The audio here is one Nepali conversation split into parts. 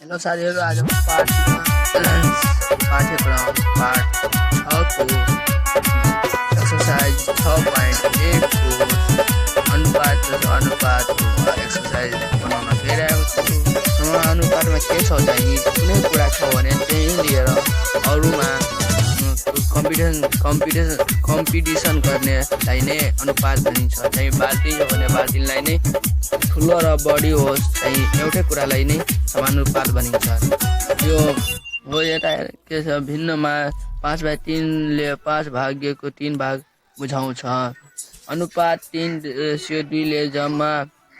हेलो साथीहरू, आज पाठ्यक्रम पाठ 6 को एक्सरसाइज 6.1 को अनुपात अनुपातको एक्सरसाइज बनाउन गइरहेको छु। अनुपातमा के छ चाहिँ कुनै कुरा छ भने त्यही लिएर अरूमा कम्पिटिसन गर्नेलाई नै अनुपात भनिन्छ। चाहिँ बाल्टी छ भने बाल्टीलाई नै ठुलो र बढी होस् चाहिँ एउटै कुरालाई नै समानुपात भनिन्छ। यो हो यता के छ भिन्नमा 5/3 5 भागिएको 3 भाग बुझाउँछ। अनुपात 3:2 ले जम्मा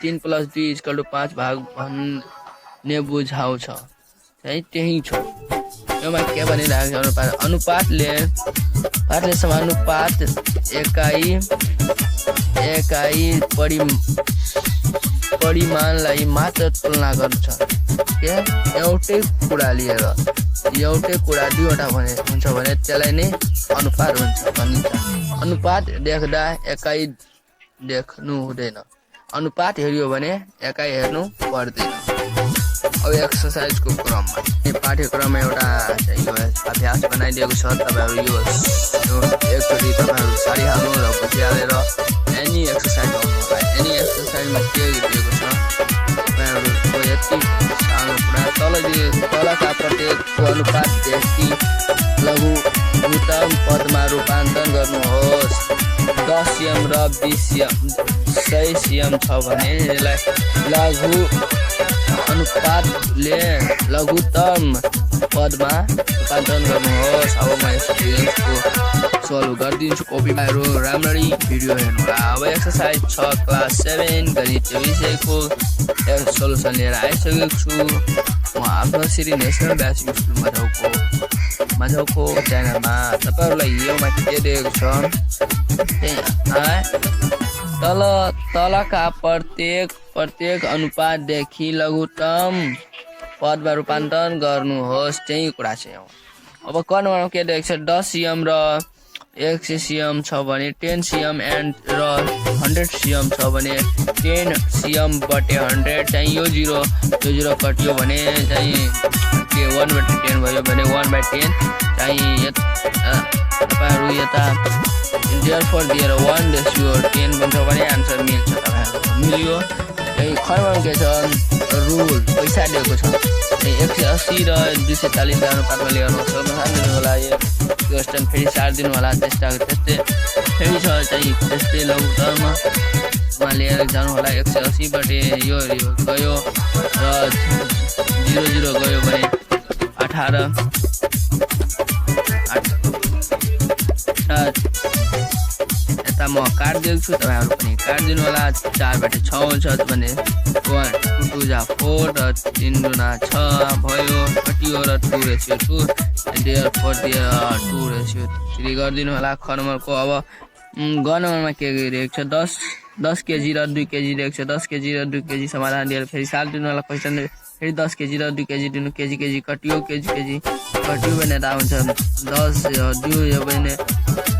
3 + 2 = 5 भाग भन्ने बुझाउँछ। चाहिँ त्यही छ। योमा के भनिरहेको छ अनुपातले समानुपात एकाइ परिमाणलाई मात्र तुलना गर्छ। के एउटै कुरा लिएर एउटै कुरा दुईवटा हुन्छ भने त्यसलाई नै अनुपात हुन्छ भनिन्छ। अनुपात देख्दा एकाइ देख्नु हुँदैन, अनुपात हेऱ्यो भने एकाइ हेर्नु पर्दैन। अब एक्सरसाइजको क्रममा पाठ्यक्रममा एउटा अभ्यास बनाइदिएको छ। तपाईँहरू यो एकचोटि तपाईँहरू सारिहाल्नु र बुझिहालेर एनी एक्सरसाइज गर्नु होला। एनी एक्सरसाइजमा के दिएको छ तपाईँहरूको यति सानो कुरा तलका प्रत्येकको अनुपात व्यक्ति लघुतम पदमा रूपान्तरण गर्नुहोस्। 10 cm र 20 cm 100 cm छ भने यसलाई लघु अनुपातले लघुतम पदमा रूपान्तरण गर्नुहोस्। अब म यसको सल्भ गरिदिन्छु। कपीहरू राम्ररी भिडियो हेर्नु होला। अब एक्सरसाइज 6 क्लास 7 गणित विषयको सोल्युसन लिएर आइसकेको छु। म आफ्नो श्री नेसनल बेसिक स्कुल मझौको च्यानलमा। तपाईँहरूलाई योमा के दिएको छ तलका प्रत्येक अनुपातदेखि लघुतम पदमा रूपान्तरण गर्नुहोस्। त्यही कुरा छ। अब क नम्बरमा के दिएको छ 10 cm र 100 cm छ भने 10 cm र 100 cm छ भने 10 cm/100 चाहिँ यो 0 कट्यो भने चाहिँ के 1/10 भयो भने 1/10 चाहिँ तपाईँहरू यता therefore दिएर 1:10 बन्छ भने आन्सर मिल्छ। तपाईँहरूको मिल्यो। यही खर्ममा के छ रुल पैसा दिएको छ 180 र 240 अनुपातमा ल्याउनु दिनु होला। यो क्वेसन फेरि सारिदिनु होला। त्यस्तै फेरि छ चाहिँ त्यस्तै लघुतममा लिएर जानु होला। 180 यो गयो र 0 गयो भने 18 यता म काटिदिएको छु। तपाईँहरू पनि काटिदिनु होला। 4/6 हुन्छ भने 1 2 जा 4 र 3 दुना 6 भयो। कटियो र 2:2 therefore 2:3 गरिदिनु होला। ख नम्बरको अब ग नम्बरमा के गरिरहेको छ 10 kg र 2 kg दिएको छ। 10 kg र 2 kg समाधान दिएर फेरि साल दिनु होला। क्वेसन फेरि 10 kg र 2 kg दिनु kg कटियो कटियो भने त हुन्छ 10 2 भने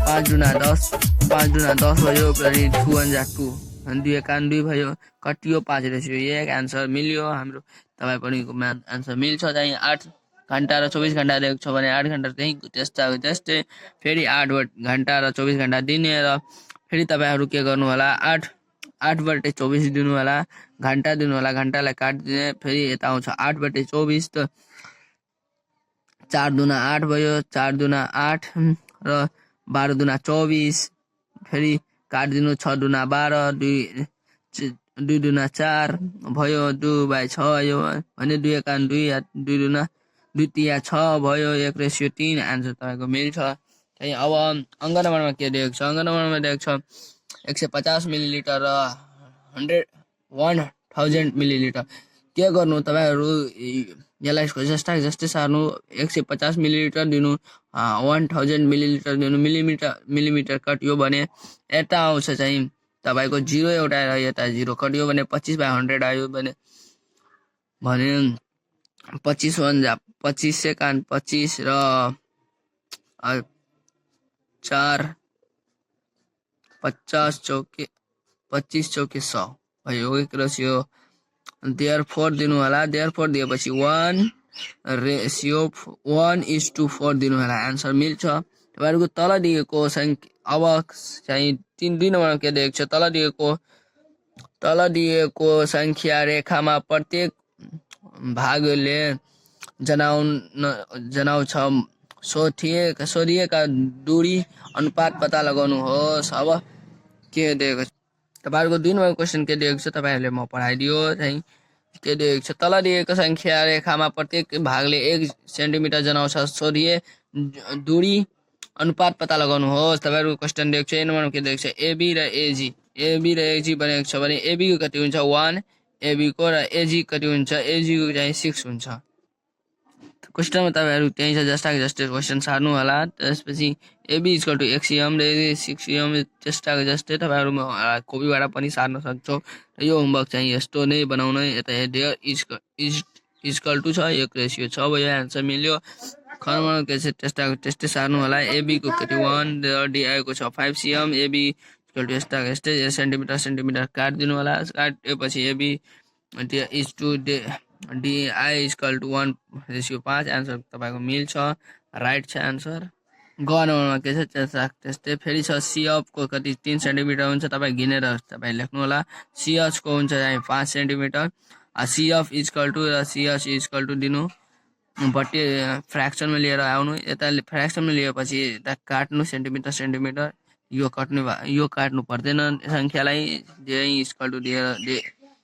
5 दुना 10 भयो। अनि 2 अनि 2 1 2 भयो। कटियो 5:1 आन्सर मिल्यो। हाम्रो तपाईँ पनि आन्सर मिल्छ। चाहिँ 8 घन्टा र 24 घन्टा दिएको छ भने 8 घन्टा त्यस्तै फेरि 8 घन्टा र 24 घन्टा दिने र फेरि तपाईँहरू के गर्नु होला 8/24 दिनु होला। घन्टा दिनु होला। घन्टालाई काटिदिने फेरि यता आउँछ 8/24 त 4 दुना 8 भयो। 4 दुना 8 र 12 दुना 24 फेरि काटिदिनु 6 दुना 12 2 दुना 4 भयो। 2/6 यो भने 2 1 2 2 दुना 2 3 6 भयो। 1:3 आन्सर तपाईँको मिल्छ। चाहिँ अब अङ्क नम्बरमा के दिएको छ अङ्क नम्बरमा दिएको छ 150 मिलिलिटर र 1000 मिलिलिटर। के गर्नु तपाईँहरू यसलाई जस्तै सार्नु। 150 मिलिलिटर दिनु 1000 मिलिलिटर दिनु मिलिमिटर कटियो भने यता आउँछ चाहिँ तपाईँको 0 एउटा र यता 0 कटियो भने 25/100 आयो भने 25 1 जा 25 सेकेन्ड 25 र 4 50 चौके 25 चौके 100 भयो। 1 र देयरफोर दिनु होला देयरफोर दिएपछि 1 रेसियो 1:4 दिनु होला आन्सर मिल्छ तपाईहरुको तल दिएको संख्या अब चाहिँ 2 नम्बरमा के दिएको छ तल दिएको संख्या रेखामा प्रत्येक भागले जनाउँछ सोधिएका दूरी अनुपात पत्ता लगाउनुहोस् अब के दिएको छ तपाईहरुको 2 नम्बर क्वेशन के दिएको छ तपाईहरुले म पढाइदियो चाहिँ के दिएको छ तल दिएको संख्या रेखामा प्रत्येक भागले 1 सेन्टिमिटर जनाउँछ सोधिए दूरी अनुपात पत्ता लगाउनुहोस् तपाईहरुको क्वेशन दिएको छ 1 नम्बरमा के दिएको छ एबी र एजी बनेको छ भने एबी को कति हुन्छ 1 एबी को र एजी कति हुन्छ एजी को चाहिँ 6 हुन्छ क्वेशनमा तपाईहरु त्यही छ जस्ताको क्वेशन सार्नु होला त्यसपछि एबी = xm र एजी 6m जस्ताको जस्तै तपाईहरु कपीबाट पनि सार्न सक्छौ र यो होमवर्क चाहिँ यस्तो नै बनाउनु यता देयर इज = छ 1:6 भयो आन्सर मिल्यो खरमा के छ त्यस्तै सार्नु होला एबी को कति 1 र डीआई को छ 5 cm एबी = यस्तै सेन्टिमिटर काट दिनु होला काटेपछि AB is to DI = 1:5 answer तपाईको मिल्छ राइट छ आन्सर ग नम्बरमा के छ त्यस्तै फेरि छ CF को कति 3 सेन्टिमिटर हुन्छ तपाई गिनेर तपाई लेख्नु होला CH को हुन्छ चाहिँ 5 सेन्टिमिटर CF र CH दिनु बट्टी फ्र्याक्सनमा लिएर आउनु यता फ्र्याक्सनमा लिएपछि यता काट्नु सेन्टिमिटर यो काट्नु पर्दैन संख्यालाई DI = दिएर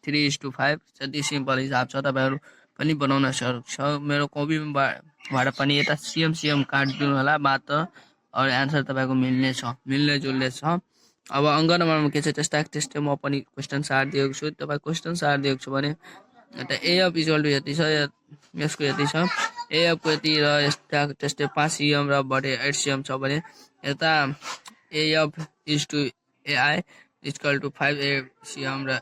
3:5 जति सिम्पल हिसाब छ तपाईहरु पनि बनाउन सक्छ मेरो कपीबाट पनि यता सीएम काट्दिनु होला मात्र और आन्सर तपाईको मिल्ने जुल्ने छ अब अंक नम्बरमा के छ त्यस्तै म पनि क्वेशन सार दिएको छु तपाई क्वेशन सार दिएको छु भने यता AF = यति छ यसको यति छ AF को यति र त्यस्तै 5 cm र बटे 8 cm छ भने यता AF = AI = 5 cm र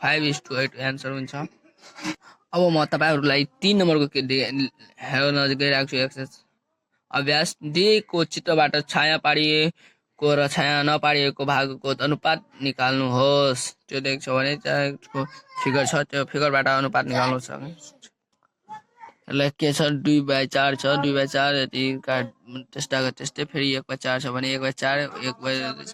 5:8 आन्सर हुन्छ अब म तपाईहरुलाई 3 नम्बरको के हेर्न गइरहेको छु एक्सरसाइज अभ्यास दिएको चित्रबाट छाया पारिएको र छाया नपारिएको भागको अनुपात निकाल्नुहोस् त्यो देख्छ भने त्यसको फिगर छ त्यो फिगरबाट अनुपात निकाल्नु छ ल के छ 2/4 छ 2/4 यति त्यस्तै फेरि 1/4 छ भने 1/4